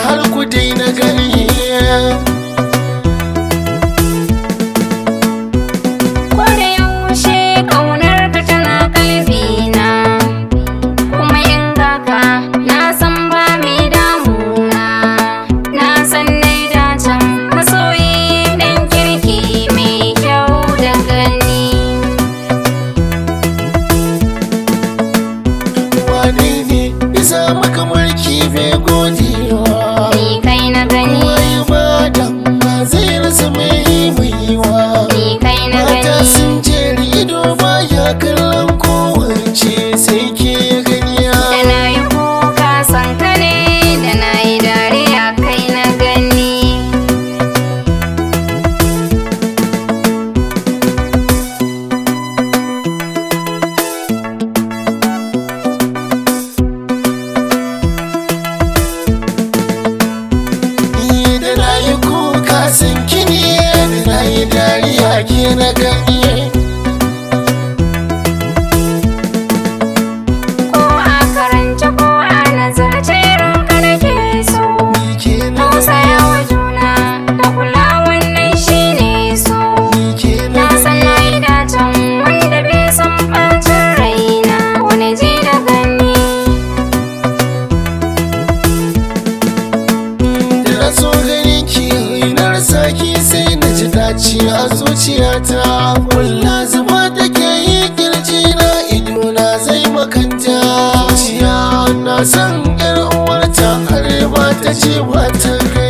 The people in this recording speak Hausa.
har ku daina gani. Koda yaushe ƙaunar ka tana kalbina, kuma in kaka na san ba mai damuna. Na san dai dacen masoyi ɗan kirki mai kyau da gani. Wane ne isa maka mulki bai godewa? Ni kai na gani, Wai ba dan ba zai rasa mai muyiwa. ni kai na Mata gani. sun jeri ido baya kallon kowace sai ke ganiya. Da na yi kuka san ka ne, da na yi dariya kai na gani. Da na yi kuka san kini, da na yi dariya ke na gani. Ko a karance ko a nazarce ranka nake so. Ni ke na Tausaya wa juna da kula wannan shi ne so. ni ke na Na san na yi dacen wanda bai san ɓacin raina wani ji da gani. Da na so ganin ki na rasa ki sai na ji daci a zuciyata. Kulla zuba take yi kirji na ido na zai makanta. Zuciya na san yar uwarta har ba ta ce ba ta kai.